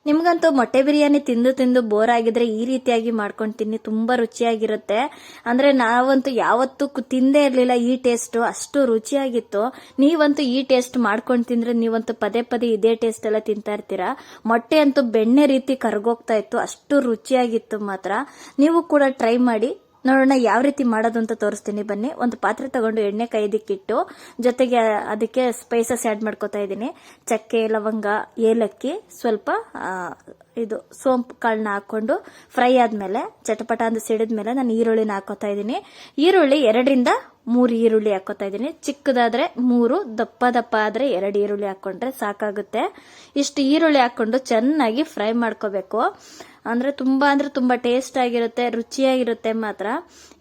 ನಿಮ್ಗಂತೂ ಮೊಟ್ಟೆ ಬಿರಿಯಾನಿ ತಿಂದು ತಿಂದು ಬೋರ್ ಆಗಿದ್ರೆ ಈ ರೀತಿಯಾಗಿ ಮಾಡ್ಕೊಂಡು ತಿನ್ನಿ, ತುಂಬಾ ರುಚಿಯಾಗಿರುತ್ತೆ. ಅಂದ್ರೆ ನಾವಂತೂ ಯಾವತ್ತೂ ತಿಂದೇ ಇರ್ಲಿಲ್ಲ ಈ ಟೇಸ್ಟ್, ಅಷ್ಟು ರುಚಿಯಾಗಿತ್ತು. ನೀವಂತೂ ಈ ಟೇಸ್ಟ್ ಮಾಡ್ಕೊಂಡು ತಿಂದ್ರೆ ನೀವಂತೂ ಪದೇ ಪದೇ ಇದೇ ಟೇಸ್ಟ್ ಎಲ್ಲ ತಿಂತಾ ಇರ್ತೀರಾ. ಮೊಟ್ಟೆ ಅಂತೂ ಬೆಣ್ಣೆ ರೀತಿ ಕರ್ಗೋಗ್ತಾ ಇತ್ತು, ಅಷ್ಟು ರುಚಿಯಾಗಿತ್ತು ಮಾತ್ರ. ನೀವು ಕೂಡ ಟ್ರೈ ಮಾಡಿ ನೋಡೋಣ ಯಾವ ರೀತಿ ಮಾಡೋದು ಅಂತ ತೋರಿಸ್ತೀನಿ ಬನ್ನಿ. ಒಂದು ಪಾತ್ರೆ ತಗೊಂಡು ಎಣ್ಣೆ ಕೈದಿಕ್ಕಿಟ್ಟು ಜೊತೆಗೆ ಅದಕ್ಕೆ ಸ್ಪೈಸಸ್ ಆಡ್ ಮಾಡ್ಕೋತಾ ಇದ್ದೀನಿ. ಚಕ್ಕೆ, ಲವಂಗ, ಏಲಕ್ಕಿ, ಸ್ವಲ್ಪ ಇದು ಸೋಂಪು ಕಾಳನ್ನ ಹಾಕೊಂಡು ಫ್ರೈ ಆದ್ಮೇಲೆ ಚಟಪಟ ಅಂತ ಸಿಡಿದ್ಮೇಲೆ ನಾನು ಈರುಳ್ಳಿನ ಹಾಕೋತಾ ಇದ್ದೀನಿ. ಈರುಳ್ಳಿ 2-3 ಈರುಳ್ಳಿ ಹಾಕೋತಾ ಇದ್ದೀನಿ. ಚಿಕ್ಕದಾದ್ರೆ 3, ದಪ್ಪ ದಪ್ಪ ಆದ್ರೆ 2 ಈರುಳ್ಳಿ ಹಾಕೊಂಡ್ರೆ ಸಾಕಾಗುತ್ತೆ. ಇಷ್ಟು ಈರುಳ್ಳಿ ಹಾಕೊಂಡು ಚೆನ್ನಾಗಿ ಫ್ರೈ ಮಾಡ್ಕೋಬೇಕು. ಅಂದ್ರೆ ತುಂಬಾ ಟೇಸ್ಟ್ ಆಗಿರುತ್ತೆ, ರುಚಿಯಾಗಿರುತ್ತೆ ಮಾತ್ರ.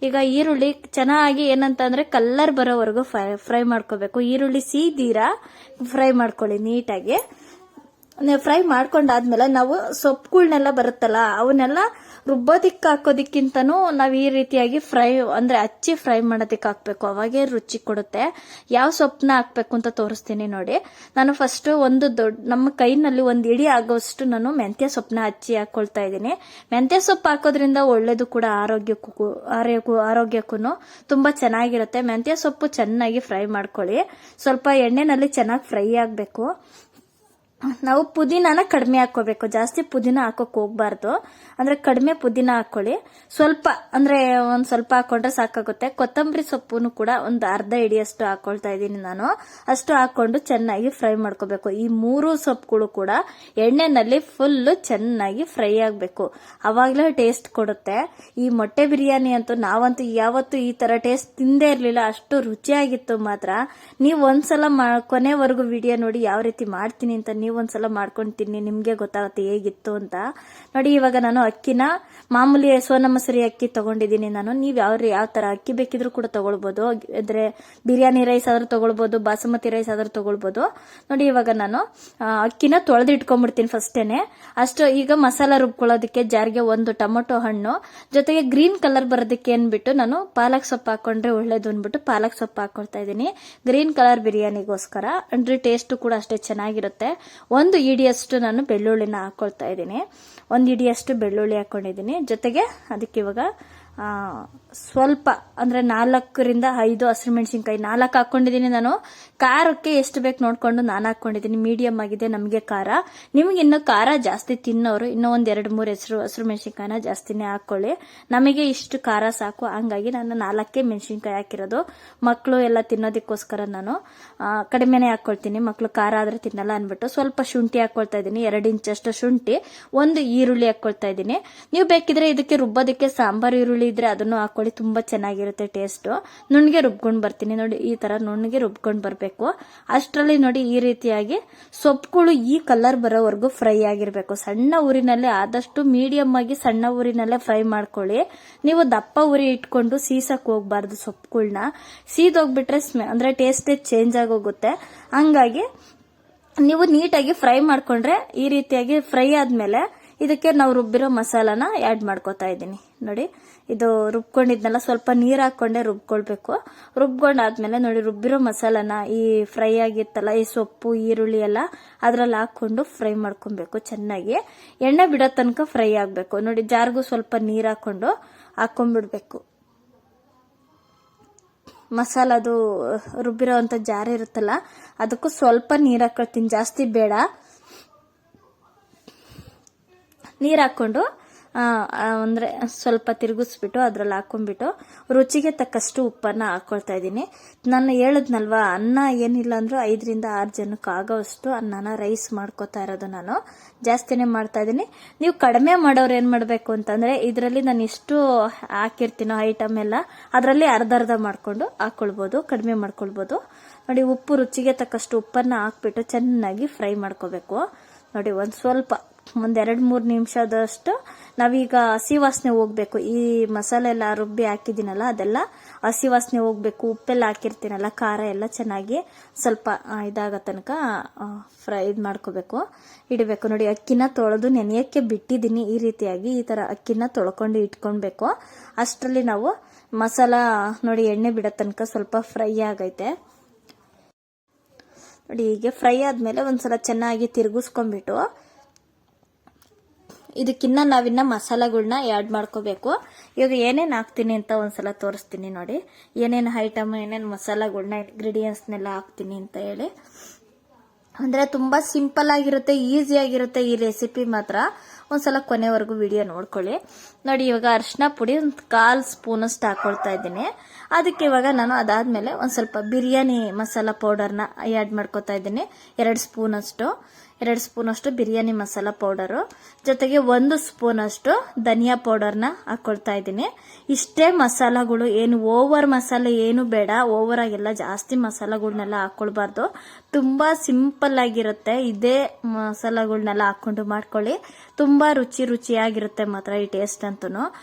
ಈಗ ಈರುಳ್ಳಿ ಚೆನ್ನಾಗಿ ಏನಂತಂದ್ರೆ ಕಲರ್ ಬರೋವರೆಗೂ ಫ್ರೈ ಮಾಡ್ಕೋಬೇಕು. ಈರುಳ್ಳಿ ಸೀದೀರಾ ಫ್ರೈ ಮಾಡ್ಕೊಳ್ಳಿ ನೀಟಾಗಿ. ಫ್ರೈ ಮಾಡ್ಕೊಂಡಾದ್ಮೇಲೆ ನಾವು ಸೊಪ್ಪುಗಳನ್ನೆಲ್ಲ ಬರುತ್ತಲ್ಲ ಅವನ್ನೆಲ್ಲ ರುಬ್ಬೋದಿಕ್ಕೆ ಹಾಕೋದಿಕ್ಕಿಂತನೂ ನಾವು ಈ ರೀತಿಯಾಗಿ ಫ್ರೈ ಅಂದ್ರೆ ಹಚ್ಚಿ ಫ್ರೈ ಮಾಡೋದಿಕ್ಕೆ ಹಾಕ್ಬೇಕು, ಅವಾಗೇ ರುಚಿ ಕೊಡುತ್ತೆ. ಯಾವ ಸೊಪ್ಪನ್ನ ಹಾಕ್ಬೇಕು ಅಂತ ತೋರಿಸ್ತೀನಿ ನೋಡಿ. ನಾನು ಫಸ್ಟ್ ಒಂದು ನಮ್ಮ ಕೈನಲ್ಲಿ ಒಂದು ಇಡಿ ಆಗೋಷ್ಟು ನಾನು ಮೆಂತ್ಯ ಸೊಪ್ಪನ್ನ ಹಚ್ಚಿ ಹಾಕೊಳ್ತಾ ಇದ್ದೀನಿ. ಮೆಂತ್ಯ ಸೊಪ್ಪು ಹಾಕೋದ್ರಿಂದ ಒಳ್ಳೇದು ಕೂಡ ಆರೋಗ್ಯಕ್ಕೂ ತುಂಬಾ ಚೆನ್ನಾಗಿರುತ್ತೆ. ಮೆಂತ್ಯ ಸೊಪ್ಪು ಚೆನ್ನಾಗಿ ಫ್ರೈ ಮಾಡ್ಕೊಳ್ಳಿ. ಸ್ವಲ್ಪ ಎಣ್ಣೆನಲ್ಲಿ ಚೆನ್ನಾಗಿ ಫ್ರೈ ಆಗ್ಬೇಕು. ನಾವು ಪುದೀನಾನ ಕಡಿಮೆ ಹಾಕೋಬೇಕು, ಜಾಸ್ತಿ ಪುದೀನ ಹಾಕೋಕ್ ಹೋಗ್ಬಾರ್ದು. ಅಂದ್ರೆ ಕಡಿಮೆ ಪುದೀನ ಹಾಕೊಳ್ಳಿ. ಸ್ವಲ್ಪ ಅಂದ್ರೆ ಒಂದ್ ಸ್ವಲ್ಪ ಹಾಕೊಂಡ್ರೆ ಸಾಕಾಗುತ್ತೆ. ಕೊತ್ತಂಬರಿ ಸೊಪ್ಪುನು ಕೂಡ ಒಂದು ಅರ್ಧ ಹಿಡಿಯಷ್ಟು ಹಾಕೊಳ್ತಾ ಇದ್ದೀನಿ ನಾನು. ಅಷ್ಟು ಹಾಕೊಂಡು ಚೆನ್ನಾಗಿ ಫ್ರೈ ಮಾಡ್ಕೋಬೇಕು. ಈ 3 ಸೊಪ್ಪುಗಳು ಕೂಡ ಎಣ್ಣೆನಲ್ಲಿ ಫುಲ್ ಚೆನ್ನಾಗಿ ಫ್ರೈ ಆಗ್ಬೇಕು, ಅವಾಗ್ಲೇ ಟೇಸ್ಟ್ ಕೊಡುತ್ತೆ. ಈ ಮೊಟ್ಟೆ ಬಿರಿಯಾನಿ ಅಂತೂ ನಾವಂತೂ ಯಾವತ್ತೂ ಈ ತರ ಟೇಸ್ಟ್ ತಿಂದೇ ಇರ್ಲಿಲ್ಲ, ಅಷ್ಟು ರುಚಿಯಾಗಿತ್ತು ಮಾತ್ರ. ನೀವು ಒಂದ್ಸಲ ಕೊನೆವರೆಗೂ ವಿಡಿಯೋ ನೋಡಿ ಯಾವ ರೀತಿ ಮಾಡ್ತೀನಿ ಅಂತ ನೀವು ಒಂದ್ಸಲ ಮಾಡ್ಕೊಂಡು ತಿನ್ನಿ, ನಿಮ್ಗೆ ಗೊತ್ತಾಗುತ್ತೆ ಹೇಗಿತ್ತು ಅಂತ. ನೋಡಿ ಇವಾಗ ನಾನು ಅಕ್ಕಿನ ಮಾಮೂಲಿ ಸೋನಾ ಮಸೂರಿ ಅಕ್ಕಿ ತಗೊಂಡಿದ್ದೀನಿ ನಾನು. ನೀವು ಯಾವ ತರ ಅಕ್ಕಿ ಬೇಕಿದ್ರು ಕೂಡ ತಗೊಳ್ಬಹುದು. ಅಂದ್ರೆ ಬಿರಿಯಾನಿ ರೈಸ್ ಆದ್ರೂ ತಗೊಳ್ಬಹುದು, ಬಾಸುಮತಿ ರೈಸ್ ಆದ್ರೂ ತಗೊಳ್ಬಹುದು. ನೋಡಿ ಇವಾಗ ನಾನು ಅಕ್ಕಿನ ತೊಳೆದು ಇಟ್ಕೊಂಡ್ಬಿಡ್ತೀನಿ ಫಸ್ಟೇನೆ. ಅಷ್ಟು ಈಗ ಮಸಾಲ ರುಬ್ಕೊಳ್ಳೋದಕ್ಕೆ ಜಾರ್ಗೆ 1 ಟೊಮೊಟೊ ಹಣ್ಣು, ಜೊತೆಗೆ ಗ್ರೀನ್ ಕಲರ್ ಬರೋದಕ್ಕೆ ಅನ್ಬಿಟ್ಟು ನಾನು ಪಾಲಕ್ ಸೊಪ್ಪು ಹಾಕೊಂಡ್ರೆ ಒಳ್ಳೇದು ಅನ್ಬಿಟ್ಟು ಪಾಲಕ್ ಸೊಪ್ಪು ಹಾಕೊಳ್ತಾ ಇದ್ದೀನಿ, ಗ್ರೀನ್ ಕಲರ್ ಬಿರಿಯಾನಿಗೋಸ್ಕರ. ಅಂದ್ರೆ ಟೇಸ್ಟ್ ಕೂಡ ಅಷ್ಟೇ ಚೆನ್ನಾಗಿರುತ್ತೆ. 1 ಇಡಿಯಷ್ಟು ನಾನು ಬೆಳ್ಳುಳ್ಳಿನ ಹಾಕೊಳ್ತಾ ಇದ್ದೀನಿ. 1 ಇಡಿಯಷ್ಟು ಬೆಳ್ಳುಳ್ಳಿ ಹಾಕೊಂಡಿದ್ದೀನಿ. ಜೊತೆಗೆ ಅದಕ್ಕೆ ಇವಾಗ ಸ್ವಲ್ಪ ಅಂದ್ರೆ 4-5 ಹಸಿರುಮೆಣಸಿನ್ಕಾಯಿ 4 ಹಾಕೊಂಡಿದ್ದೀನಿ ನಾನು. ಖಾರಕ್ಕೆ ಎಷ್ಟು ಬೇಕು ನೋಡ್ಕೊಂಡು ನಾನು ಹಾಕೊಂಡಿದ್ದೀನಿ. ಮೀಡಿಯಂ ಆಗಿದೆ ನಮಗೆ ಖಾರ. ನಿಮ್ಗೆ ಇನ್ನು ಖಾರ ಜಾಸ್ತಿ ತಿನ್ನೋರು ಇನ್ನೂ 1-2-3 ಹಸಿರುಮೆಣಸಿನ್ಕಾಯಿನ ಜಾಸ್ತಿನೇ ಹಾಕೊಳ್ಳಿ. ನಮಗೆ ಇಷ್ಟು ಖಾರ ಸಾಕು, ಹಂಗಾಗಿ ನಾನು 4 ಮೆಣಸಿನ್ಕಾಯಿ ಹಾಕಿರೋದು. ಮಕ್ಕಳು ಎಲ್ಲ ತಿನ್ನೋದಕ್ಕೋಸ್ಕರ ನಾನು ಕಡಿಮೆನೆ ಹಾಕೊಳ್ತೀನಿ, ಮಕ್ಕಳು ಖಾರ ಆದ್ರೆ ತಿನ್ನಲ್ಲ ಅನ್ಬಿಟ್ಟು. ಸ್ವಲ್ಪ ಶುಂಠಿ ಹಾಕೊಳ್ತಾ ಇದ್ದೀನಿ, 2 ಇಂಚಷ್ಟು ಶುಂಠಿ, 1 ಈರುಳ್ಳಿ ಹಾಕೊಳ್ತಾ ಇದ್ದೀನಿ. ನೀವು ಬೇಕಿದ್ರೆ ಇದಕ್ಕೆ ರುಬ್ಬೋದಕ್ಕೆ ಸಾಂಬಾರ್ ಈರುಳ್ಳಿ ಇದ್ರೆ ಅದನ್ನು ಹಾಕೊಳ್ಳಿ, ತುಂಬಾ ಚೆನ್ನಾಗಿರುತ್ತೆ ಟೇಸ್ಟ್. ನುಣ್ಣಗೆ ರುಬ್ಕೊಂಡ್ ಬರ್ತೀನಿ ನೋಡಿ, ಈ ತರ ನುಣ್ಣಗೆ ರುಬ್ಕೊಂಡ್ ಬರ್ಬೇಕು. ಅಷ್ಟರಲ್ಲಿ ನೋಡಿ ಈ ರೀತಿಯಾಗಿ ಸೊಪ್ಪುಗಳು ಈ ಕಲರ್ ಬರೋವರೆಗೂ ಫ್ರೈ ಆಗಿರ್ಬೇಕು. ಸಣ್ಣ ಊರಿನಲ್ಲೇ ಆದಷ್ಟು ಮೀಡಿಯಂ ಆಗಿ ಸಣ್ಣ ಊರಿನಲ್ಲೇ ಫ್ರೈ ಮಾಡ್ಕೊಳ್ಳಿ. ನೀವು ದಪ್ಪ ಉರಿ ಇಟ್ಕೊಂಡು ಸೀಸಕ್ ಹೋಗ್ಬಾರ್ದು. ಸೊಪ್ಪುಗಳನ್ನ ಸೀದೋಗ್ಬಿಟ್ರೆ ಅಂದ್ರೆ ಟೇಸ್ಟ್ ಚೇಂಜ್ ಆಗೋಗುತ್ತೆ. ಹಂಗಾಗಿ ನೀವು ನೀಟಾಗಿ ಫ್ರೈ ಮಾಡ್ಕೊಂಡ್ರೆ ಈ ರೀತಿಯಾಗಿ ಫ್ರೈ ಆದ್ಮೇಲೆ ಇದಕ್ಕೆ ನಾವು ರುಬ್ಬಿರೋ ಮಸಾಲಾನ ಆಡ್ ಮಾಡ್ಕೋತಾ ಇದ್ದೀನಿ ನೋಡಿ. ಇದು ರುಬ್ಕೊಂಡಿದ್ನೆಲ್ಲ ಸ್ವಲ್ಪ ನೀರ್ ಹಾಕೊಂಡೆ ರುಬ್ಕೊಳ್ಬೇಕು. ರುಬ್ಕೊಂಡಾದ್ಮೇಲೆ ನೋಡಿ ರುಬ್ಬಿರೋ ಮಸಾಲಾನ ಈ ಫ್ರೈ ಆಗಿತ್ತಲ್ಲ ಈ ಸೊಪ್ಪು ಈರುಳ್ಳಿ ಎಲ್ಲ ಅದ್ರಲ್ಲಿ ಹಾಕೊಂಡು ಫ್ರೈ ಮಾಡ್ಕೊಬೇಕು. ಚೆನ್ನಾಗಿ ಎಣ್ಣೆ ಬಿಡೋ ತನಕ ಫ್ರೈ ಆಗ್ಬೇಕು ನೋಡಿ. ಜಾರ್ಗೂ ಸ್ವಲ್ಪ ನೀರ್ ಹಾಕೊಂಡ್ಬಿಡ್ಬೇಕು. ಮಸಾಲದು ರುಬ್ಬಿರೋ ಅಂತ ಜಾರ್ ಇರುತ್ತಲ್ಲ ಅದಕ್ಕೂ ಸ್ವಲ್ಪ ನೀರ್ ಹಾಕೊಳ್ತೀನಿ, ಜಾಸ್ತಿ ಬೇಡ. ನೀರ್ ಹಾಕೊಂಡು ಅಂದ್ರೆ ಸ್ವಲ್ಪ ತಿರುಗಿಸ್ಬಿಟ್ಟು ಅದ್ರಲ್ಲಿ ಹಾಕೊಂಡ್ಬಿಟ್ಟು ರುಚಿಗೆ ತಕ್ಕಷ್ಟು ಉಪ್ಪನ್ನ ಹಾಕೊಳ್ತಾ ಇದ್ದೀನಿ. ನಾನು ಹೇಳದ್ನಲ್ವಾ, ಅನ್ನ ಏನಿಲ್ಲ ಅಂದ್ರೂ 5-6 ಜನಕ್ಕೆ ಆಗೋವಷ್ಟು ಅನ್ನನ ರೈಸ್ ಮಾಡ್ಕೋತಾ ಇರೋದು ನಾನು. ಜಾಸ್ತಿನೇ ಮಾಡ್ತಾ ಇದ್ದೀನಿ. ನೀವು ಕಡಿಮೆ ಮಾಡೋರು ಏನ್ ಮಾಡ್ಬೇಕು ಅಂತಂದ್ರೆ ಇದರಲ್ಲಿ ನಾನು ಎಷ್ಟು ಹಾಕಿರ್ತೀನೋ ಐಟಮ್ ಎಲ್ಲ ಅದರಲ್ಲಿ ಅರ್ಧ ಮಾಡ್ಕೊಂಡು ಹಾಕೊಳ್ಬಹುದು, ಕಡಿಮೆ ಮಾಡ್ಕೊಳ್ಬಹುದು. ನೋಡಿ ಉಪ್ಪು ರುಚಿಗೆ ತಕ್ಕಷ್ಟು ಉಪ್ಪನ್ನ ಹಾಕ್ಬಿಟ್ಟು ಚೆನ್ನಾಗಿ ಫ್ರೈ ಮಾಡ್ಕೋಬೇಕು. ನೋಡಿ ಸ್ವಲ್ಪ 1-2-3 ನಿಮಿಷದಷ್ಟು ನಾವೀಗ ಹಸಿ ವಾಸನೆ ಹೋಗ್ಬೇಕು. ಈ ಮಸಾಲೆ ಎಲ್ಲ ರುಬ್ಬಿ ಹಾಕಿದ್ದೀನಲ್ಲ ಅದೆಲ್ಲ ಹಸಿ ವಾಸನೆ ಹೋಗ್ಬೇಕು. ಉಪ್ಪೆಲ್ಲ ಹಾಕಿರ್ತೀನಲ್ಲ, ಖಾರ ಎಲ್ಲ ಚೆನ್ನಾಗಿ ಸ್ವಲ್ಪ ಇದಾಗ ತನಕ ಫ್ರೈ ಮಾಡ್ಕೋಬೇಕು, ಇಡಬೇಕು. ನೋಡಿ ಅಕ್ಕಿನ ತೊಳೆದು ನೆನೆಯಕ್ಕೆ ಬಿಟ್ಟಿದ್ದೀನಿ. ಈ ರೀತಿಯಾಗಿ ಈ ತರ ಅಕ್ಕಿನ ತೊಳ್ಕೊಂಡು ಇಟ್ಕೊಳ್ಬೇಕು. ಅಷ್ಟರಲ್ಲಿ ನಾವು ಮಸಾಲ ನೋಡಿ ಎಣ್ಣೆ ಬಿಡೋ ತನಕ ಸ್ವಲ್ಪ ಫ್ರೈ ಆಗೈತೆ ನೋಡಿ. ಹೀಗೆ ಫ್ರೈ ಆದ್ಮೇಲೆ ಒಂದ್ಸಲ ಚೆನ್ನಾಗಿ ತಿರುಗಿಸ್ಕೊಂಡ್ಬಿಟ್ಟು ಇದಕ್ಕಿನ್ನ ನಾವಿನ್ನ ಮಸಾಲೆಗಳನ್ನ ಆ್ಯಡ್ ಮಾಡ್ಕೋಬೇಕು. ಇವಾಗ ಏನೇನು ಹಾಕ್ತೀನಿ ಅಂತ ಒಂದ್ಸಲ ತೋರಿಸ್ತೀನಿ ನೋಡಿ. ಏನೇನು ಐಟಮ್, ಏನೇನು ಮಸಾಲೆಗಳನ್ನ, ಇಂಗ್ರೀಡಿಯೆಂಟ್ಸ್ನೆಲ್ಲ ಹಾಕ್ತೀನಿ ಅಂತ ಹೇಳಿ. ಅಂದರೆ ತುಂಬ ಸಿಂಪಲ್ ಆಗಿರುತ್ತೆ, ಈಸಿ ಆಗಿರುತ್ತೆ ಈ ರೆಸಿಪಿ ಮಾತ್ರ. ಒಂದ್ಸಲ ಕೊನೆವರೆಗೂ ವಿಡಿಯೋ ನೋಡ್ಕೊಳ್ಳಿ. ನೋಡಿ, ಇವಾಗ ಅರಿಶಿನ ಪುಡಿ ಒಂದು 1/4 ಸ್ಪೂನಷ್ಟು ಹಾಕೊಳ್ತಾ ಇದ್ದೀನಿ. ಅದಕ್ಕೆ ಇವಾಗ ನಾನು ಅದಾದಮೇಲೆ ಒಂದು ಸ್ವಲ್ಪ ಬಿರಿಯಾನಿ ಮಸಾಲ ಪೌಡರ್ನ ಆ್ಯಡ್ ಮಾಡ್ಕೊತಾ ಇದ್ದೀನಿ. 2 ಸ್ಪೂನಷ್ಟು ಬಿರಿಯಾನಿ ಮಸಾಲ ಪೌಡರು, ಜೊತೆಗೆ 1 ಸ್ಪೂನಷ್ಟು ಧನಿಯಾ ಪೌಡರ್ನ ಹಾಕೊಳ್ತಾ ಇದ್ದೀನಿ. ಇಷ್ಟೇ ಮಸಾಲಗಳು, ಏನು ಓವರ್ ಮಸಾಲೆ ಏನು ಬೇಡ. ಓವರ್ ಆಗೆಲ್ಲ ಜಾಸ್ತಿ ಮಸಾಲಗಳನ್ನೆಲ್ಲ ಹಾಕೊಳ್ಬಾರ್ದು. ತುಂಬಾ ಸಿಂಪಲ್ ಆಗಿರುತ್ತೆ. ಇದೇ ಮಸಾಲಗಳನ್ನೆಲ್ಲ ಹಾಕೊಂಡು ಮಾಡ್ಕೊಳ್ಳಿ, ತುಂಬಾ ರುಚಿಯಾಗಿರುತ್ತೆ ಮಾತ್ರ ಈ ಟೇಸ್ಟ್ ಅಂತೂ.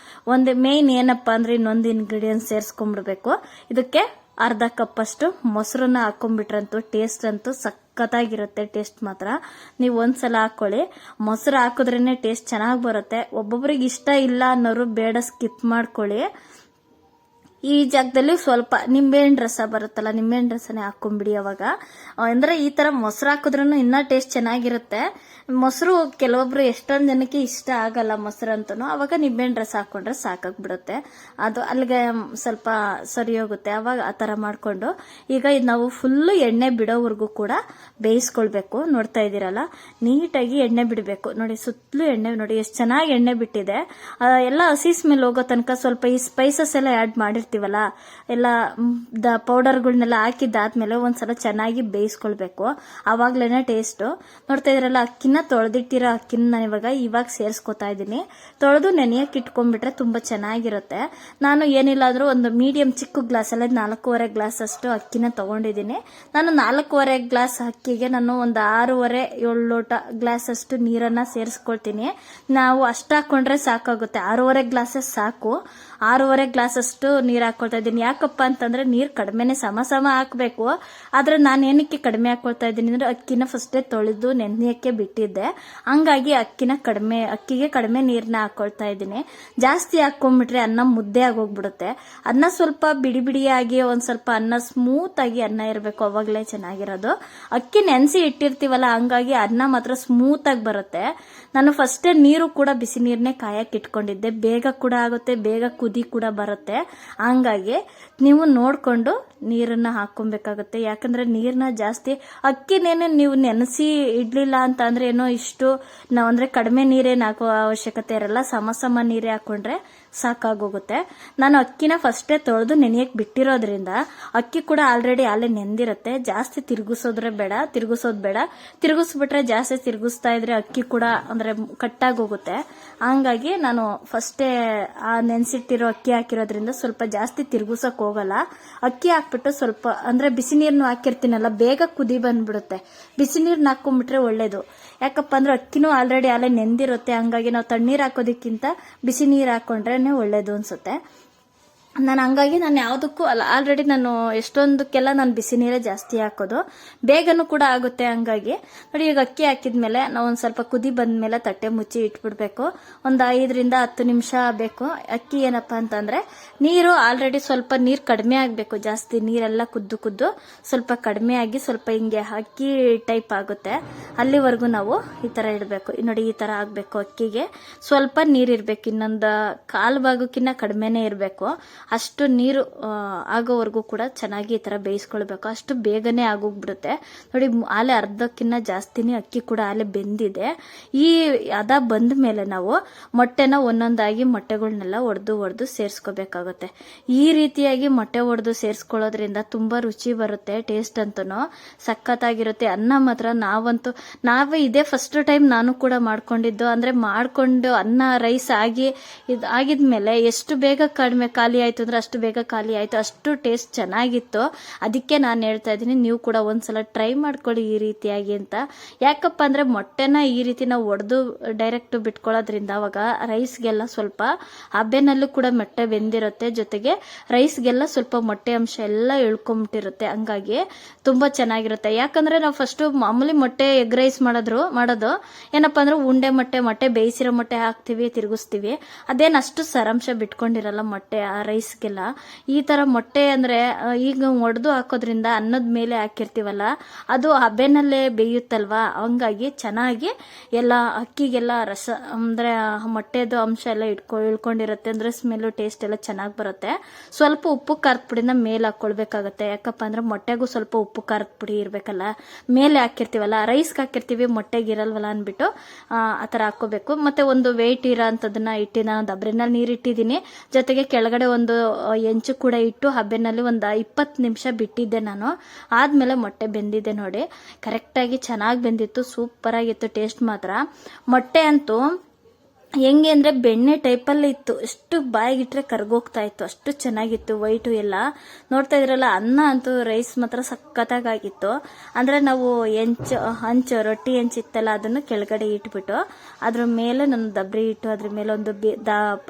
ಒಂದು ಮೇನ್ ಏನಪ್ಪಾ ಅಂದ್ರೆ ಇನ್ನೊಂದು ಇಂಗ್ರೀಡಿಯೆಂಟ್ ಸೇರಿಸ್ಕೊಂಡ್ಬಿಡ್ಬೇಕು. ಇದಕ್ಕೆ 1/2 ಕಪ್ಪಷ್ಟು ಮೊಸರನ್ನ ಹಾಕೊಂಡ್ಬಿಟ್ರಂತೂ ಟೇಸ್ಟ್ ಅಂತೂ ಸಖತ್ತಾಗಿರುತ್ತೆ. ಟೇಸ್ಟ್ ಮಾತ್ರ ನೀವು ಒಂದ್ಸಲ ಹಾಕೊಳ್ಳಿ. ಮೊಸರು ಹಾಕಿದ್ರೇನೆ ಟೇಸ್ಟ್ ಚೆನ್ನಾಗಿ ಬರುತ್ತೆ. ಒಬ್ಬೊಬ್ರಿಗೆ ಇಷ್ಟ ಇಲ್ಲ ಅನ್ನೋರು ಬೇಡ, ಸ್ಕಿಪ್ ಮಾಡ್ಕೊಳ್ಳಿ. ಈ ಜಾಗದಲ್ಲಿ ಸ್ವಲ್ಪ ನಿಂಬೆಹಣ್ಣು ರಸ ಬರುತ್ತಲ್ಲ, ನಿಂಬೆಹಣ್ಣು ರಸನೇ ಹಾಕೊಂಡ್ಬಿಡಿ. ಅವಾಗ ಅಂದ್ರೆ ಈ ತರ ಮೊಸರು ಹಾಕಿದ್ರೂ ಇನ್ನ ಟೇಸ್ಟ್ ಚೆನ್ನಾಗಿರುತ್ತೆ. ಮೊಸರು ಕೆಲವೊಬ್ರು ಎಷ್ಟೊಂದು ಜನಕ್ಕೆ ಇಷ್ಟ ಆಗಲ್ಲ ಮೊಸರು ಅಂತೂ, ಅವಾಗ ನಿಂಬೆಹಣ್ಣು ರಸ ಹಾಕೊಂಡ್ರೆ ಸಾಕಾಗ್ಬಿಡುತ್ತೆ. ಅದು ಅಲ್ಲಿಗೆ ಸ್ವಲ್ಪ ಸರಿ ಹೋಗುತ್ತೆ. ಅವಾಗ ಆ ತರ ಮಾಡ್ಕೊಂಡು ಈಗ ನಾವು ಫುಲ್ಲು ಎಣ್ಣೆ ಬಿಡೋವರೆಗೂ ಕೂಡ ಬೇಯಿಸ್ಕೊಳ್ಬೇಕು. ನೋಡ್ತಾ ಇದ್ದೀರಲ್ಲ, ನೀಟಾಗಿ ಎಣ್ಣೆ ಬಿಡಬೇಕು. ನೋಡಿ, ಸುತ್ತಲೂ ಎಣ್ಣೆ ನೋಡಿ ಎಷ್ಟು ಚೆನ್ನಾಗಿ ಎಣ್ಣೆ ಬಿಟ್ಟಿದೆ. ಎಲ್ಲ ಹಸಿ ಸ್ಮೆಲ್ ಹೋಗೋ ತನಕ ಸ್ವಲ್ಪ ಈ ಸ್ಪೈಸಸ್ ಎಲ್ಲ ಆ್ಯಡ್ ಮಾಡಿರ್ತೀವಲ್ಲ, ಎಲ್ಲ ಪೌಡರ್ಗಳನ್ನೆಲ್ಲ ಹಾಕಿದ್ದಾದ್ಮೇಲೆ ಒಂದ್ಸಲ ಚೆನ್ನಾಗಿ ಬೇಯಿಸ್ಕೊಳ್ಬೇಕು. ಆವಾಗ್ಲೇನೆ ಟೇಸ್ಟ್. ನೋಡ್ತಾ ಇದ್ರಲ್ಲ, ಅಕ್ಕಿನ ತೊಳೆದಿಟ್ಟಿರೋ ಅಕ್ಕಿನ ನಾನು ಇವಾಗ ಸೇರಿಸ್ಕೊತಾ ಇದ್ದೀನಿ. ತೊಳೆದು ನೆನೆಯಕ್ಕೆ ಇಟ್ಕೊಂಡ್ಬಿಟ್ರೆ ತುಂಬಾ ಚೆನ್ನಾಗಿರುತ್ತೆ. ನಾನು ಏನಿಲ್ಲ ಆದ್ರೂ ಒಂದು ಮೀಡಿಯಂ ಚಿಕ್ಕ ಗ್ಲಾಸಲ್ಲಿ 4.5 ಗ್ಲಾಸ್ ಅಷ್ಟು ಅಕ್ಕಿನ ತಗೊಂಡಿದ್ದೀನಿ. ನಾನು 4.5 ಗ್ಲಾಸ್ ಅಕ್ಕಿಗೆ ನಾನು ಒಂದು 6.5-7 ಲೋಟ ಗ್ಲಾಸ್ ಅಷ್ಟು ನೀರನ್ನ ಸೇರಿಸ್ಕೊಳ್ತೀನಿ. ನಾವು ಅಷ್ಟು ಹಾಕೊಂಡ್ರೆ ಸಾಕಾಗುತ್ತೆ. 6.5 ಗ್ಲಾಸ್ ಸಾಕು. 6.5 ಗ್ಲಾಸ್ ಅಷ್ಟು ನೀರು ಹಾಕೊಳ್ತಾ ಇದ್ದೀನಿ. ಯಾಕಪ್ಪ ಅಂತಂದ್ರೆ ನೀರು ಕಡಿಮೆನೆ ಸಮ ಹಾಕಬೇಕು. ಆದ್ರೆ ನಾನು ಏನಕ್ಕೆ ಕಡಿಮೆ ಹಾಕೊಳ್ತಾ ಇದ್ದೀನಿ ಅಂದ್ರೆ ಅಕ್ಕಿನ ಫಸ್ಟೇ ತೊಳೆದು ನೆನೆಯಕ್ಕೆ ಬಿಟ್ಟಿದ್ದೆ. ಹಂಗಾಗಿ ಅಕ್ಕಿಗೆ ಕಡಿಮೆ ನೀರನ್ನ ಹಾಕೊಳ್ತಾ ಇದ್ದೀನಿ. ಜಾಸ್ತಿ ಹಾಕೊಂಡ್ಬಿಟ್ರೆ ಅನ್ನ ಮುದ್ದೆ ಆಗೋಗ್ಬಿಡುತ್ತೆ. ಅನ್ನ ಸ್ವಲ್ಪ ಬಿಡಿ ಬಿಡಿಯಾಗಿ ಒಂದ್ ಸ್ವಲ್ಪ ಅನ್ನ ಸ್ಮೂತ್ ಆಗಿ ಅನ್ನ ಇರಬೇಕು, ಅವಾಗಲೇ ಚೆನ್ನಾಗಿರೋದು. ಅಕ್ಕಿ ನೆನೆಸಿ ಇಟ್ಟಿರ್ತೀವಲ್ಲ, ಹಂಗಾಗಿ ಅನ್ನ ಮಾತ್ರ ಸ್ಮೂತ್ ಆಗಿ ಬರುತ್ತೆ. ನಾನು ಫಸ್ಟೇ ನೀರು ಕೂಡ ಬಿಸಿ ನೀರನ್ನೇ ಕಾಯಕ್ಕೆ ಇಟ್ಕೊಂಡಿದ್ದೆ. ಬೇಗ ಕೂಡ ಆಗುತ್ತೆ, ಬೇಗ ಕುದಿ ಕೂಡ ಬರುತ್ತೆ. ಹಂಗಾಗಿ ನೀವು ನೋಡ್ಕೊಂಡು ನೀರನ್ನ ಹಾಕೊಬೇಕಾಗುತ್ತೆ. ಯಾಕಂದ್ರೆ ನೀರನ್ನ ಜಾಸ್ತಿ, ಅಕ್ಕಿನೇನು ನೀವು ನೆನೆಸಿ ಇಡ್ಲಿಲ್ಲ ಅಂತ ಅಂದ್ರೆ ಏನೋ ಇಷ್ಟು ನಾವು ಅಂದ್ರೆ ಕಡಿಮೆ ನೀರೇನು ಹಾಕೋ ಅವಶ್ಯಕತೆ ಇರಲ್ಲ. ಸಮ ನೀರೇ ಹಾಕೊಂಡ್ರೆ ಸಾಕಾಗೋಗುತ್ತೆ. ನಾನು ಅಕ್ಕಿನ ಫಸ್ಟೇ ತೊಳೆದು ನೆನೆಯಕ್ಕೆ ಬಿಟ್ಟಿರೋದ್ರಿಂದ ಅಕ್ಕಿ ಕೂಡ ಆಲ್ರೆಡಿ ಅಲ್ಲೇ ನೆಂದಿರುತ್ತೆ. ಜಾಸ್ತಿ ತಿರುಗಿಸೋದು ಬೇಡ. ತಿರುಗಿಸ್ಬಿಟ್ರೆ ಜಾಸ್ತಿ ತಿರುಗಿಸ್ತಾ ಇದ್ರೆ ಅಕ್ಕಿ ಕೂಡ ಅಂದ್ರೆ ಕಟ್ಟಾಗೋಗುತ್ತೆ. ಹಂಗಾಗಿ ನಾನು ಫಸ್ಟೇ ಆ ನೆನ್ಸಿಟ್ಟಿರೋ ಅಕ್ಕಿ ಹಾಕಿರೋದ್ರಿಂದ ಸ್ವಲ್ಪ ಜಾಸ್ತಿ ತಿರುಗಿಸೋಕ್ ಹೋಗಲ್ಲ. ಅಕ್ಕಿ ಹಾಕ್ಬಿಟ್ಟು ಸ್ವಲ್ಪ ಅಂದ್ರೆ ಬಿಸಿ ನೀರ್ನು ಹಾಕಿರ್ತೀನಲ್ಲ, ಬೇಗ ಕುದಿ ಬಂದ್ಬಿಡುತ್ತೆ. ಬಿಸಿ ನೀರ್ನ ಹಾಕೊಂಡ್ಬಿಟ್ರೆ ಒಳ್ಳೇದು. ಯಾಕಪ್ಪ ಅಂದ್ರೆ ಅಕ್ಕಿನೂ ಆಲ್ರೆಡಿ ಅಲ್ಲೇ ನೆಂದಿರುತ್ತೆ. ಹಂಗಾಗಿ ನಾವು ತಣ್ಣೀರ್ ಹಾಕೋದಕ್ಕಿಂತ ಬಿಸಿ ನೀರು ಹಾಕೊಂಡ್ರೇನೆ ಒಳ್ಳೇದು ಅನ್ಸುತ್ತೆ. ಹಂಗಾಗಿ ನಾನು ಯಾವುದಕ್ಕೂ ಆಲ್ರೆಡಿ ನಾನು ಎಷ್ಟೊಂದಕ್ಕೆಲ್ಲ ನಾನು ಬಿಸಿ ನೀರೇ ಜಾಸ್ತಿ ಹಾಕೋದು, ಬೇಗನೂ ಕೂಡ ಆಗುತ್ತೆ. ಹಂಗಾಗಿ ನೋಡಿ, ಈಗ ಅಕ್ಕಿ ಹಾಕಿದ್ಮೇಲೆ ನಾವು ಒಂದ್ ಸ್ವಲ್ಪ ಕುದಿ ಬಂದ್ಮೇಲೆ ತಟ್ಟೆ ಮುಚ್ಚಿ ಇಟ್ಬಿಡ್ಬೇಕು. ಒಂದು 5-10 ನಿಮಿಷ ಬೇಕು. ಅಕ್ಕಿ ಏನಪ್ಪಾ ಅಂತಂದ್ರೆ ನೀರು ಆಲ್ರೆಡಿ ಸ್ವಲ್ಪ ನೀರು ಕಡಿಮೆ ಆಗ್ಬೇಕು. ಜಾಸ್ತಿ ನೀರೆಲ್ಲ ಕುದ್ದು ಸ್ವಲ್ಪ ಕಡಿಮೆ ಆಗಿ ಸ್ವಲ್ಪ ಹಿಂಗೆ ಅಕ್ಕಿ ಟೈಪ್ ಆಗುತ್ತೆ. ಅಲ್ಲಿವರೆಗೂ ನಾವು ಈ ತರ ಇಡಬೇಕು. ನೋಡಿ, ಈ ತರ ಆಗ್ಬೇಕು. ಅಕ್ಕಿಗೆ ಸ್ವಲ್ಪ ನೀರಿರ್ಬೇಕು, ಇನ್ನೊಂದು 1/4 ಭಾಗಕ್ಕಿಂತ ಕಡಿಮೆನೇ ಇರಬೇಕು. ಅಷ್ಟು ನೀರು ಆಗೋವರೆಗೂ ಕೂಡ ಚೆನ್ನಾಗಿ ಈ ತರ ಬೇಯಿಸ್ಕೊಳ್ಬೇಕು. ಅಷ್ಟು ಬೇಗನೆ ಆಗೋಗ್ಬಿಡುತ್ತೆ. ನೋಡಿ, ಆಲೆ ಅರ್ಧಕ್ಕಿಂತ ಜಾಸ್ತಿನೇ ಅಕ್ಕಿ ಕೂಡ ಆಲೆ ಬೆಂದಿದೆ. ಈ ಅದ ಬಂದ ಮೇಲೆ ನಾವು ಮೊಟ್ಟೆನ ಒಂದೊಂದಾಗಿ ಮೊಟ್ಟೆಗಳನ್ನೆಲ್ಲ ಒಡೆದು ಸೇರಿಸ್ಕೋಬೇಕಾಗುತ್ತೆ. ಈ ರೀತಿಯಾಗಿ ಮೊಟ್ಟೆ ಒಡೆದು ಸೇರಿಸ್ಕೊಳ್ಳೋದ್ರಿಂದ ತುಂಬಾ ರುಚಿ ಬರುತ್ತೆ. ಟೇಸ್ಟ್ ಅಂತೂ ಸಖತ್ತಾಗಿರುತ್ತೆ. ಅನ್ನ ಮಾತ್ರ ನಾವೇ ಇದೇ ಫಸ್ಟ್ ಟೈಮ್ ನಾನು ಕೂಡ ಮಾಡ್ಕೊಂಡಿದ್ದು. ಅಂದ್ರೆ ಮಾಡ್ಕೊಂಡು ಅನ್ನ ರೈಸ್ ಆಗಿದ್ಮೇಲೆ ಎಷ್ಟು ಬೇಗ ಖಾಲಿ ಆಯ್ತು ಅಂದ್ರೆ ಅಷ್ಟು ಬೇಗ ಖಾಲಿ ಆಯ್ತು. ಅಷ್ಟು ಟೇಸ್ಟ್ ಚೆನ್ನಾಗಿತ್ತು. ಅದಕ್ಕೆ ನಾನು ಹೇಳ್ತಾ ಇದ್ದೀನಿ, ನೀವು ಕೂಡ ಒಂದ್ಸಲ ಟ್ರೈ ಮಾಡ್ಕೊಳ್ಳಿ ಈ ರೀತಿಯಾಗಿ ಅಂತ. ಯಾಕಪ್ಪ ಅಂದ್ರೆ ಮೊಟ್ಟೆನ ಈ ರೀತಿ ನಾವು ಒಡೆದು ಡೈರೆಕ್ಟ್ ಬಿಟ್ಕೊಳ್ಳೋದ್ರಿಂದ ಅವಾಗ ರೈಸ್ಗೆಲ್ಲ ಸ್ವಲ್ಪ ಹಬ್ಬೆನಲ್ಲೂ ಕೂಡ ಮೊಟ್ಟೆ ಬೆಂದಿರುತ್ತೆ. ಜೊತೆಗೆ ರೈಸ್ಗೆಲ್ಲ ಸ್ವಲ್ಪ ಮೊಟ್ಟೆ ಅಂಶ ಎಲ್ಲ ಇಳ್ಕೊಂಬಿಟ್ಟಿರುತ್ತೆ. ಹಂಗಾಗಿ ತುಂಬಾ ಚೆನ್ನಾಗಿರುತ್ತೆ. ಯಾಕಂದ್ರೆ ನಾವು ಫಸ್ಟ್ ಮಾಮೂಲಿ ಮೊಟ್ಟೆ ಎಗ್ ರೈಸ್ ಮಾಡೋದು ಏನಪ್ಪಾ ಅಂದ್ರೆ ಉಂಡೆ ಮೊಟ್ಟೆ ಬೇಯಿಸಿರೋ ಮೊಟ್ಟೆ ಹಾಕ್ತಿವಿ, ತಿರುಗಿಸ್ತೀವಿ. ಅದೇನು ಅಷ್ಟು ಸರಾಂಶ ಬಿಟ್ಕೊಂಡಿರಲ್ಲ ಮೊಟ್ಟೆ ಆ ರೈಸ್ ರೈಸ್ಗೆಲ್ಲ. ಈ ಥರ ಮೊಟ್ಟೆ ಅಂದರೆ ಈಗ ಒಡೆದು ಹಾಕೋದ್ರಿಂದ ಅನ್ನದ ಮೇಲೆ ಹಾಕಿರ್ತೀವಲ್ಲ, ಅದು ಹಬೆನಲ್ಲೇ ಬೇಯುತ್ತಲ್ವಾ, ಹಂಗಾಗಿ ಚೆನ್ನಾಗಿ ಎಲ್ಲ ಅಕ್ಕಿಗೆಲ್ಲ ರಸ ಅಂದರೆ ಮೊಟ್ಟೆದು ಅಂಶ ಎಲ್ಲ ಇಳ್ಕೊಂಡಿರುತ್ತೆ. ಅಂದರೆ ಸ್ಮೆಲ್ಲು ಟೇಸ್ಟ್ ಎಲ್ಲ ಚೆನ್ನಾಗಿ ಬರುತ್ತೆ. ಸ್ವಲ್ಪ ಉಪ್ಪು ಖಾರದ ಪುಡಿನ ಮೇಲೆ ಹಾಕ್ಕೊಳ್ಬೇಕಾಗತ್ತೆ. ಯಾಕಪ್ಪ ಅಂದರೆ ಮೊಟ್ಟೆಗೂ ಸ್ವಲ್ಪ ಉಪ್ಪು ಖಾರದ ಪುಡಿ ಇರಬೇಕಲ್ಲ, ಮೇಲೆ ಹಾಕಿರ್ತೀವಲ್ಲ, ರೈಸ್ಗೆ ಹಾಕಿರ್ತೀವಿ ಮೊಟ್ಟೆಗೆ ಇರಲ್ವಲ್ಲ ಅಂದ್ಬಿಟ್ಟು ಆ ಥರ ಹಾಕ್ಕೋಬೇಕು. ಮತ್ತು ಒಂದು ವೆಯ್ಟ್ ಇರೋ ಅಂಥದ್ದನ್ನ ಇಟ್ಟು ನಾನು ದಬ್ರಿನಲ್ಲಿ ನೀರು ಇಟ್ಟಿದ್ದೀನಿ. ಜೊತೆಗೆ ಕೆಳಗಡೆ ಒಂದು ಹೆಂಚು ಕೂಡ ಇಟ್ಟು ಹಬ್ಬೆನಲ್ಲಿ ಒಂದು 20 ನಿಮಿಷ ಬಿಟ್ಟಿದ್ದೆ ನಾನು. ಆದಮೇಲೆ ಮೊಟ್ಟೆ ಬೆಂದಿದೆ ನೋಡಿ, ಕರೆಕ್ಟಾಗಿ ಚೆನ್ನಾಗಿ ಬೆಂದಿತ್ತು, ಸೂಪರಾಗಿತ್ತು ಟೇಸ್ಟ್ ಮಾತ್ರ. ಮೊಟ್ಟೆ ಅಂತೂ ಹೆಂಗೆ ಅಂದರೆ ಬೆಣ್ಣೆ ಟೈಪಲ್ಲಿ ಇತ್ತು, ಎಷ್ಟು ಬಾಯಿಗಿಟ್ರೆ ಕರ್ಗೋಗ್ತಾ ಇತ್ತು, ಅಷ್ಟು ಚೆನ್ನಾಗಿತ್ತು ವೈಟು ಎಲ್ಲ. ನೋಡ್ತಾ ಇದ್ರಲ್ಲ, ಅನ್ನ ಅಂತೂ ರೈಸ್ ಮಾತ್ರ ಸಖತ್ತಾಗಿತ್ತು. ಅಂದರೆ ನಾವು ಹಂಚು ರೊಟ್ಟಿ ಹೆಂಚಿತ್ತಲ್ಲ, ಅದನ್ನು ಕೆಳಗಡೆ ಇಟ್ಬಿಟ್ಟು ಅದ್ರ ಮೇಲೆ ನಾನು ದಬ್ರಿ ಇಟ್ಟು ಅದ್ರ ಮೇಲೆ ಒಂದು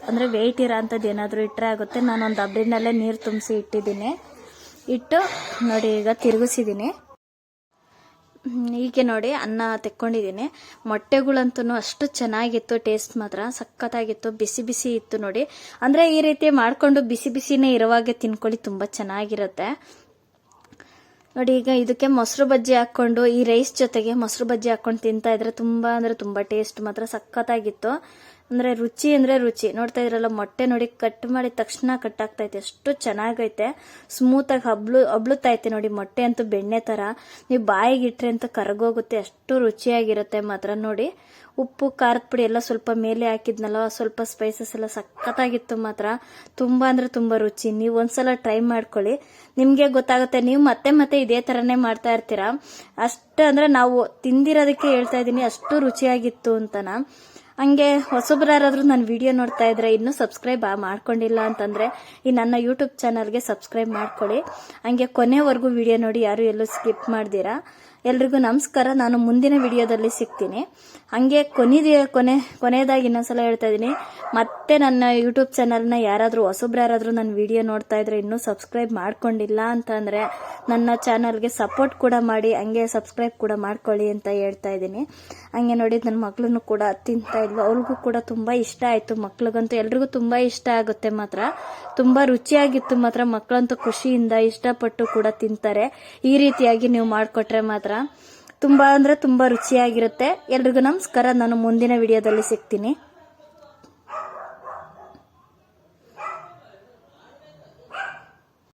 ಅಂದರೆ ವೆಯ್ಟ್ ಇರೋ ಅಂಥದ್ದು ಏನಾದರೂ ಇಟ್ಟರೆ ಆಗುತ್ತೆ. ನಾನೊಂದು ದಬ್ರಿನಲ್ಲೇ ನೀರು ತುಂಬಿಸಿ ಇಟ್ಟಿದ್ದೀನಿ. ಇಟ್ಟು ನೋಡಿ ಈಗ ತಿರುಗಿಸಿದ್ದೀನಿ. ಹೀಗೆ ನೋಡಿ ಅನ್ನ ತೆಕ್ಕೊಂಡಿದ್ದೀನಿ. ಮೊಟ್ಟೆಗಳಂತೂ ಅಷ್ಟು ಚೆನ್ನಾಗಿತ್ತು, ಟೇಸ್ಟ್ ಮಾತ್ರ ಸಖತ್ತಾಗಿತ್ತು, ಬಿಸಿ ಬಿಸಿ ಇತ್ತು ನೋಡಿ. ಅಂದರೆ ಈ ರೀತಿ ಮಾಡಿಕೊಂಡು ಬಿಸಿ ಬಿಸಿನೇ ಇರುವಾಗೆ ತಿನ್ಕೊಳ್ಳಿ, ತುಂಬ ಚೆನ್ನಾಗಿರುತ್ತೆ ನೋಡಿ. ಈಗ ಇದಕ್ಕೆ ಮೊಸರು ಬಜ್ಜಿ ಹಾಕ್ಕೊಂಡು, ಈ ರೈಸ್ ಜೊತೆಗೆ ಮೊಸರು ಬಜ್ಜಿ ಹಾಕ್ಕೊಂಡು ತಿಂತಾ ಇದ್ರೆ ತುಂಬ ಟೇಸ್ಟ್ ಮಾತ್ರ ಸಖತ್ತಾಗಿತ್ತು. ಅಂದರೆ ರುಚಿ ನೋಡ್ತಾ ಇದ್ರಲ್ಲ, ಮೊಟ್ಟೆ ನೋಡಿ ಕಟ್ ಮಾಡಿದ ತಕ್ಷಣ ಕಟ್ ಆಗ್ತೈತೆ, ಎಷ್ಟು ಚೆನ್ನಾಗೈತೆ, ಸ್ಮೂತಾಗಿ ಹಬ್ಳುತ್ತೈತೆ ನೋಡಿ. ಮೊಟ್ಟೆ ಅಂತೂ ಬೆಣ್ಣೆ ಥರ, ನೀವು ಬಾಯಿಗೆ ಇಟ್ರೆ ಅಂತ ಕರಗೋಗುತ್ತೆ, ಅಷ್ಟು ರುಚಿಯಾಗಿರುತ್ತೆ ಮಾತ್ರ ನೋಡಿ. ಉಪ್ಪು ಖಾರದ ಪುಡಿ ಎಲ್ಲ ಸ್ವಲ್ಪ ಮೇಲೆ ಹಾಕಿದ್ನಲ್ಲ, ಸ್ವಲ್ಪ ಸ್ಪೈಸಸ್ ಎಲ್ಲ ಸಖತ್ತಾಗಿತ್ತು ಮಾತ್ರ. ತುಂಬ ರುಚಿ. ನೀವು ಒಂದ್ಸಲ ಟ್ರೈ ಮಾಡ್ಕೊಳ್ಳಿ, ನಿಮಗೆ ಗೊತ್ತಾಗುತ್ತೆ. ನೀವು ಮತ್ತೆ ಇದೇ ಥರನೇ ಮಾಡ್ತಾ ಇರ್ತೀರಾ. ಅಷ್ಟು ಅಂದರೆ ನಾವು ತಿಂದಿರೋದಕ್ಕೆ ಹೇಳ್ತಾ ಇದ್ದೀನಿ, ಅಷ್ಟು ರುಚಿಯಾಗಿತ್ತು ಅಂತನಾ. ಹಂಗೆ ಹೊಸಬ್ರು ಯಾರಾದರೂ ನನ್ನ ವಿಡಿಯೋ ನೋಡ್ತಾ ಇದ್ರೆ ಇನ್ನೂ ಸಬ್ಸ್ಕ್ರೈಬ್ ಮಾಡ್ಕೊಂಡಿಲ್ಲ ಅಂತಂದರೆ ಈ ನನ್ನ ಯೂಟ್ಯೂಬ್ ಚಾನಲ್ಗೆ ಸಬ್ಸ್ಕ್ರೈಬ್ ಮಾಡ್ಕೊಳ್ಳಿ. ಹಂಗೆ ಕೊನೆವರೆಗೂ ವಿಡಿಯೋ ನೋಡಿ, ಯಾರು ಎಲ್ಲೂ ಸ್ಕಿಪ್ ಮಾಡ್ದಿರಾ. ಎಲ್ರಿಗೂ ನಮಸ್ಕಾರ. ನಾನು ಮುಂದಿನ ವಿಡಿಯೋದಲ್ಲಿ ಸಿಗ್ತೀನಿ. ಹಂಗೆ ಕೊನೆಯದಾಗಿ ಇನ್ನೊಂದ್ಸಲ ಹೇಳ್ತಾ ಇದ್ದೀನಿ, ಮತ್ತೆ ನನ್ನ ಯೂಟ್ಯೂಬ್ ಚಾನಲ್ನ ಹೊಸಬ್ರು ಯಾರಾದರೂ ನನ್ನ ವಿಡಿಯೋ ನೋಡ್ತಾ ಇದ್ರೆ ಇನ್ನೂ ಸಬ್ಸ್ಕ್ರೈಬ್ ಮಾಡ್ಕೊಂಡಿಲ್ಲ ಅಂತಂದರೆ ನನ್ನ ಚಾನಲ್ಗೆ ಸಪೋರ್ಟ್ ಕೂಡ ಮಾಡಿ, ಹಂಗೆ ಸಬ್ಸ್ಕ್ರೈಬ್ ಕೂಡ ಮಾಡ್ಕೊಳ್ಳಿ ಅಂತ ಹೇಳ್ತಾ ಇದ್ದೀನಿ. ಹಂಗೆ ನೋಡಿ, ನನ್ನ ಮಗಳೂ ಕೂಡ ತಿಂತಾ ಇದ್ಲು, ಅವ್ರಿಗೂ ಕೂಡ ತುಂಬ ಇಷ್ಟ ಆಯಿತು. ಮಕ್ಳಿಗಂತೂ ಎಲ್ರಿಗೂ ತುಂಬ ಇಷ್ಟ ಆಗುತ್ತೆ ಮಾತ್ರ, ತುಂಬ ರುಚಿಯಾಗಿತ್ತು ಮಾತ್ರ. ಮಕ್ಕಳಂತೂ ಖುಷಿಯಿಂದ ಇಷ್ಟಪಟ್ಟು ಕೂಡ ತಿಂತಾರೆ. ಈ ರೀತಿಯಾಗಿ ನೀವು ಮಾಡಿಕೊಟ್ರೆ ಮಾತ್ರ ತುಂಬ ರುಚಿಯಾಗಿರುತ್ತೆ. ಎಲ್ರಿಗೂ ನಮಸ್ಕಾರ. ನಾನು ಮುಂದಿನ ವಿಡಿಯೋದಲ್ಲಿ ಸಿಗ್ತೀನಿ.